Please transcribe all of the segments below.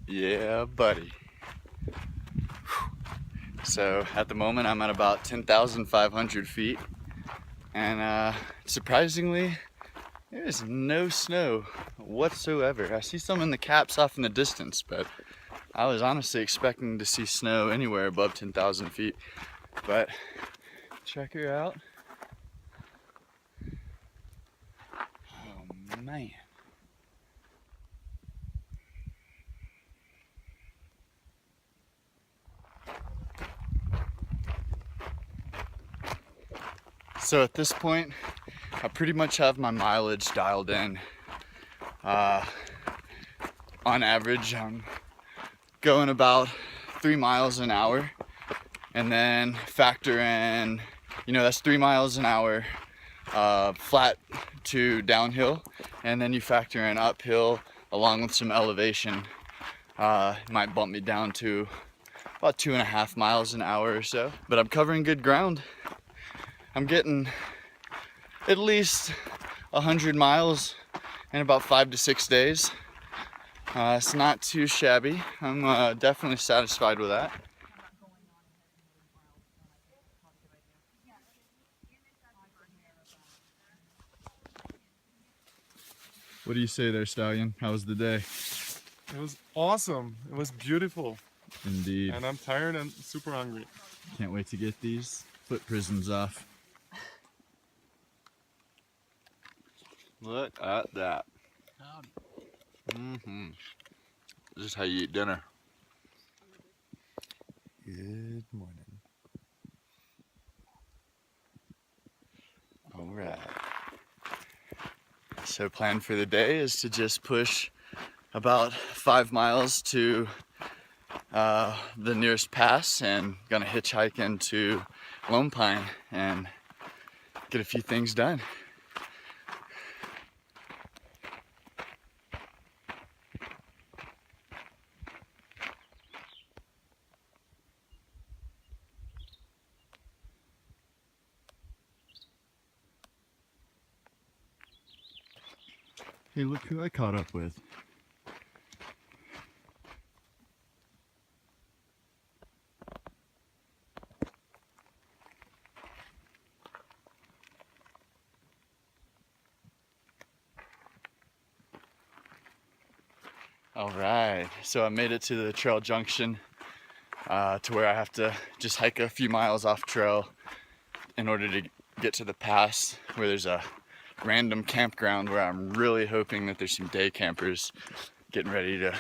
Yeah, buddy. So at the moment I'm at about 10,500 feet, and surprisingly there's no snow whatsoever. I see some in the caps off in the distance, but I was honestly expecting to see snow anywhere above 10,000 feet. But check her out. Oh man. So at this point, I pretty much have my mileage dialed in. On average, I'm going about 3 miles an hour, and then factor in, that's 3 miles an hour flat to downhill, and then you factor in uphill along with some elevation. It might bump me down to about 2.5 miles an hour or so, but I'm covering good ground. I'm getting at least 100 miles in about 5 to 6 days. It's not too shabby. I'm definitely satisfied with that. What do you say there, Stallion? How was the day? It was awesome. It was beautiful. Indeed. And I'm tired and super hungry. Can't wait to get these foot prisms off. Look at that. This is how you eat dinner. Good morning. All right. So plan for the day is to just push about 5 miles to the nearest pass, and gonna hitchhike into Lone Pine and get a few things done. Hey, look who I caught up with. All right, so I made it to the trail junction to where I have to just hike a few miles off trail in order to get to the pass, where there's a random campground where I'm really hoping that there's some day campers getting ready to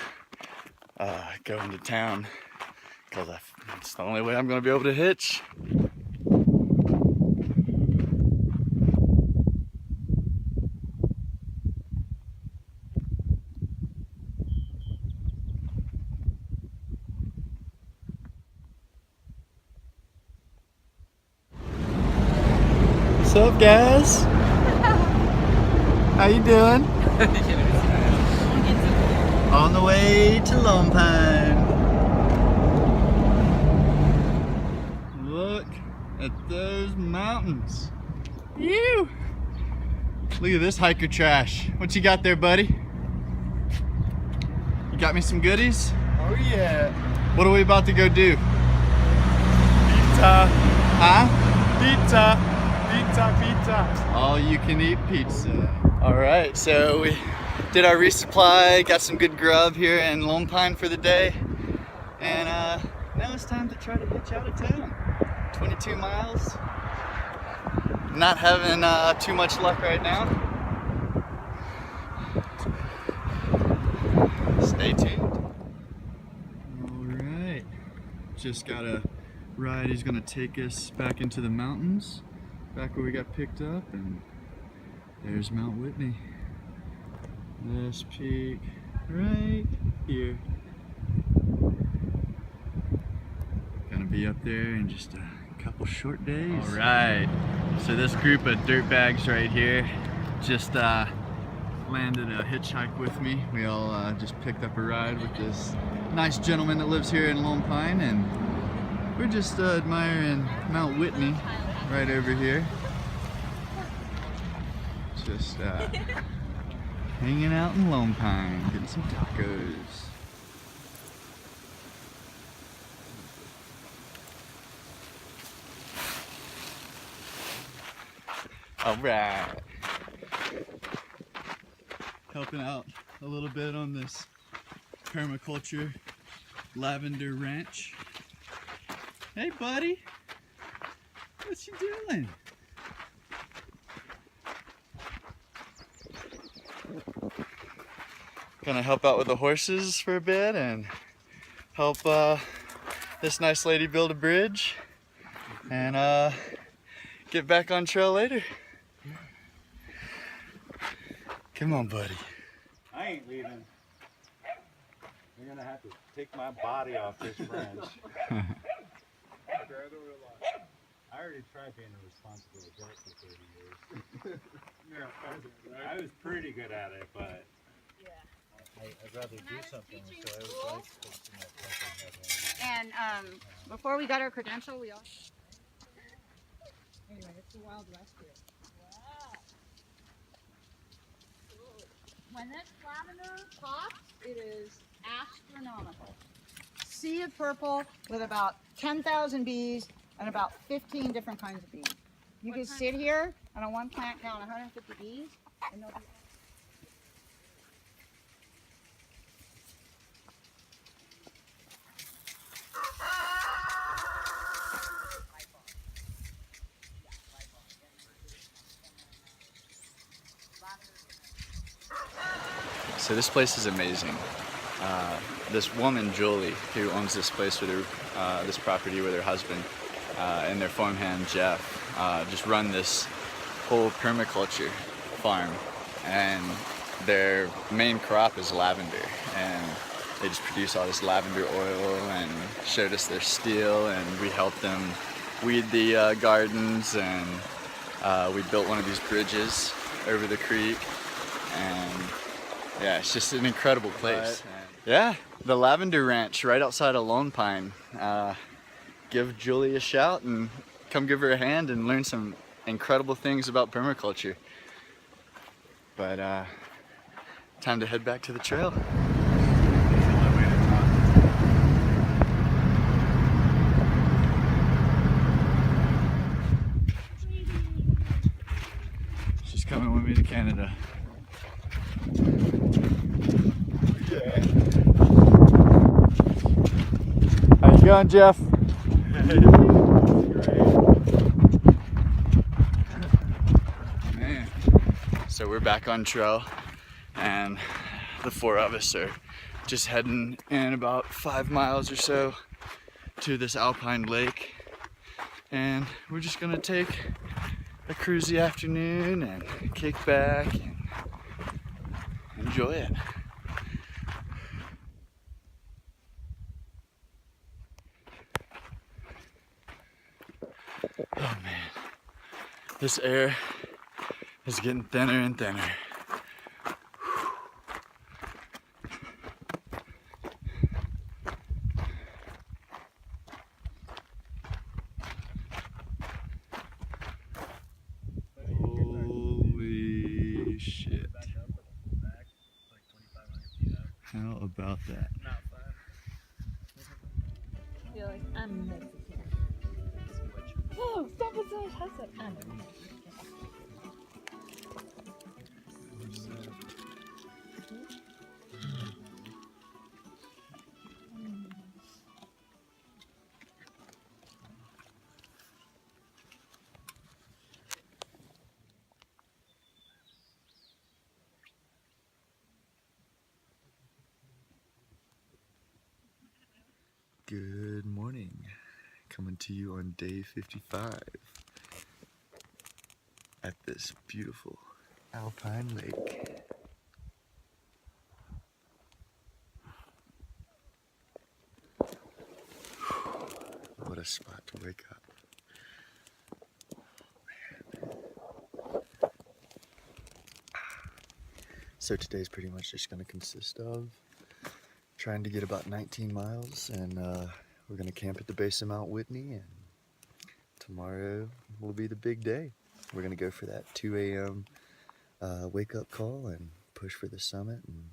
go into town, because it's the only way I'm going to be able to hitch. What's up, guys? How you doing? On the way to Lone Pine. Look at those mountains. Ew! Look at this hiker trash. What you got there, buddy? You got me some goodies? Oh yeah. What are we about to go do? Pizza. Huh? Pizza. Pizza, pizza. All you can eat pizza. All right, so we did our resupply, got some good grub here in Lone Pine for the day, and now it's time to try to hitch out of town. 22 miles. Not having too much luck right now. Stay tuned. All right, just got a ride. He's gonna take us back into the mountains, back where we got picked up, and there's Mount Whitney. This peak right here. Gonna be up there in just a couple short days. All right, so this group of dirtbags right here just landed a hitchhike with me. We all just picked up a ride with this nice gentleman that lives here in Lone Pine, and we're just admiring Mount Whitney right over here. Just hanging out in Lone Pine, getting some tacos. All right. Helping out a little bit on this permaculture lavender ranch. Hey, buddy. What you doing? Gonna help out with the horses for a bit and help this nice lady build a bridge and get back on trail later. Come on, buddy. I ain't leaving. You're gonna have to take my body off this branch. I already tried being a responsible adult for 30 years. I was pretty good at it, but I'd rather do something. So I would like fixing that fucking head. And before we got our credential, we all. Anyway, it's the Wild West here. Wow. When this lavender pops, it is astronomical. Sea of purple with about 10,000 bees and about 15 different kinds of bees. You can sit here and on one plant count 150 bees and they'll be. So this place is amazing. This woman, Julie, who owns this place with her, this property with her husband, and their farmhand, Jeff, just run this whole permaculture farm. And their main crop is lavender. And they just produce all this lavender oil and showed us their steel, and we helped them weed the gardens, and we built one of these bridges over the creek. And yeah, it's just an incredible place. Yeah, the Lavender Ranch right outside of Lone Pine. Give Julie a shout and come give her a hand and learn some incredible things about permaculture. But time to head back to the trail. She's coming with me to Canada. How you going, Jeff? Man. So we're back on trail, and the four of us are just heading in about 5 miles or so to this alpine lake, and we're just gonna take a cruisy afternoon and kick back and enjoy it. Oh man, this air is getting thinner and thinner. Holy shit. How about that? I feel like I'm Mexican. Oh, stop it so much. I'm Mexican. Good morning. Coming to you on day 55 at this beautiful alpine lake. What a spot to wake up. Man. So today's pretty much just going to consist of trying to get about 19 miles, and we're going to camp at the base of Mount Whitney, and tomorrow will be the big day. We're going to go for that 2 a.m. Wake up call and push for the summit and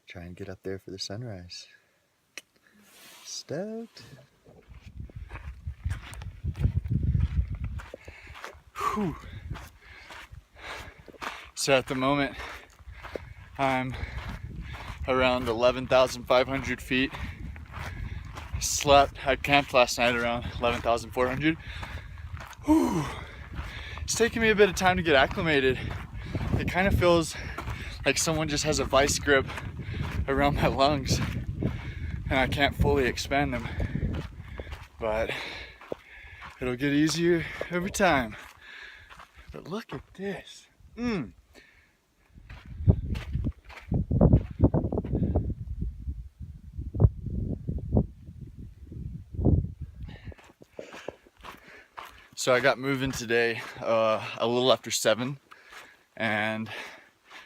try and get up there for the sunrise. Stoked. Whew. So at the moment, I'm around 11,500 feet. I camped last night around 11,400. Whew. It's taking me a bit of time to get acclimated. It kind of feels like someone just has a vice grip around my lungs and I can't fully expand them. But it'll get easier every time. But look at this. So I got moving today a little after 7, and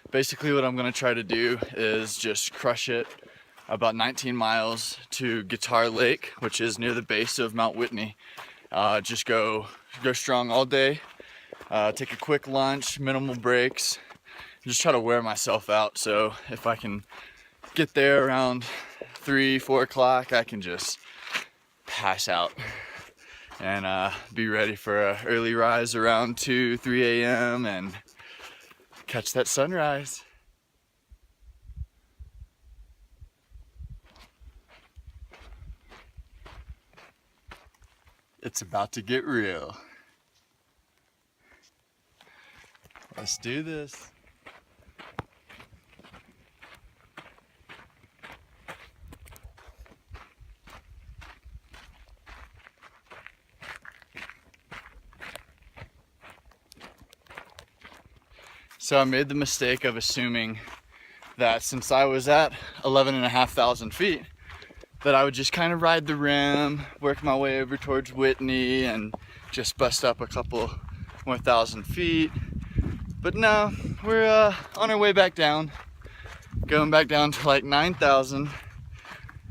basically what I'm gonna try to do is just crush it about 19 miles to Guitar Lake, which is near the base of Mount Whitney. Just go strong all day, take a quick lunch, minimal breaks, just try to wear myself out. So if I can get there around 3-4 o'clock, I can just pass out and be ready for an early rise around 2-3 a.m. and catch that sunrise. It's about to get real. Let's do this. So I made the mistake of assuming that since I was at 11,500 feet, that I would just kind of ride the rim, work my way over towards Whitney, and just bust up a couple more thousand feet. But no, we're on our way back down, going back down to like 9,000,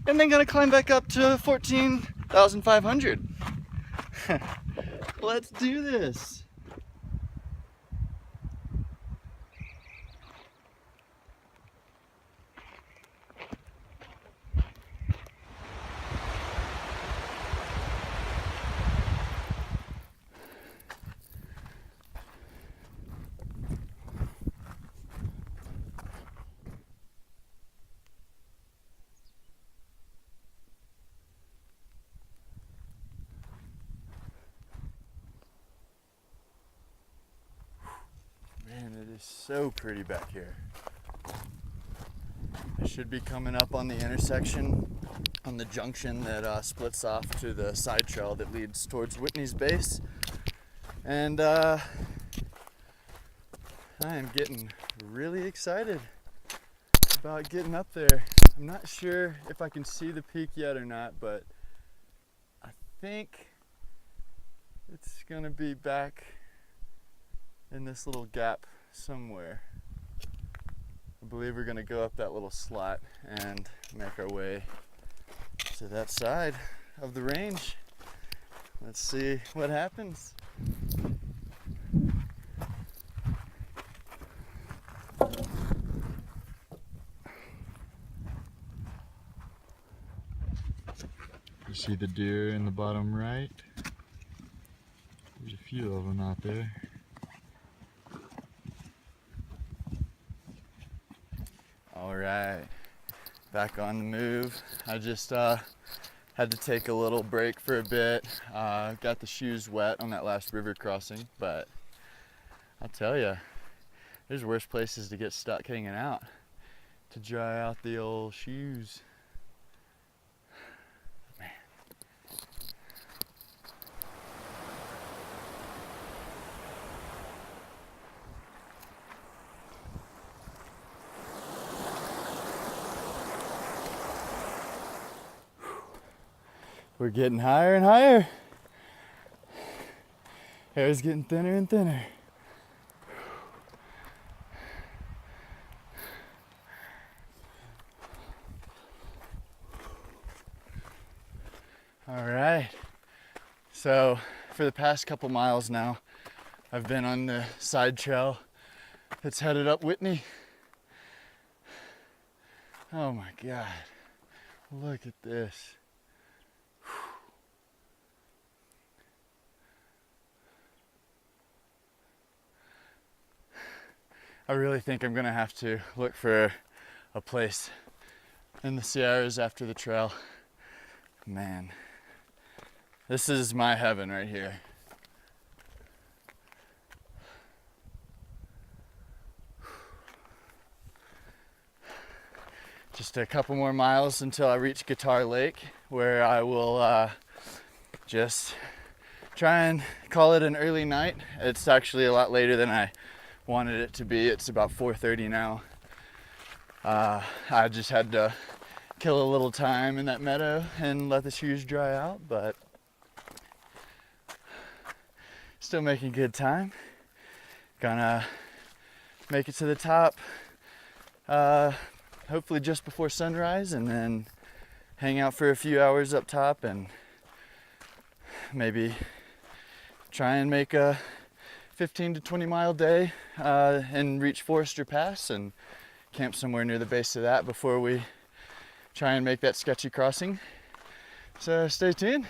and then gonna climb back up to 14,500. Let's do this. Man, it is so pretty back here. I should be coming up on the intersection on the junction that splits off to the side trail that leads towards Whitney's base. And I am getting really excited about getting up there. I'm not sure if I can see the peak yet or not, but I think it's gonna be back in this little gap somewhere. I believe we're gonna go up that little slot and make our way to that side of the range. Let's see what happens. You see the deer in the bottom right? There's a few of them out there. All right, back on the move. I just had to take a little break for a bit. Got the shoes wet on that last river crossing, but I'll tell you, there's worse places to get stuck hanging out, to dry out the old shoes. Man. We're getting higher and higher. Hair's getting thinner and thinner. All right. So for the past couple miles now, I've been on the side trail that's headed up Whitney. Oh my God. Look at this. I really think I'm gonna have to look for a place in the Sierras after the trail. Man, this is my heaven right here. Just a couple more miles until I reach Guitar Lake, where I will just try and call it an early night. It's actually a lot later than I wanted it to be. It's about 4:30 now. I just had to kill a little time in that meadow and let the shoes dry out, but still making good time. Gonna make it to the top hopefully just before sunrise, and then hang out for a few hours up top and maybe try and make a 15 to 20 mile day and reach Forester Pass and camp somewhere near the base of that before we try and make that sketchy crossing. So stay tuned.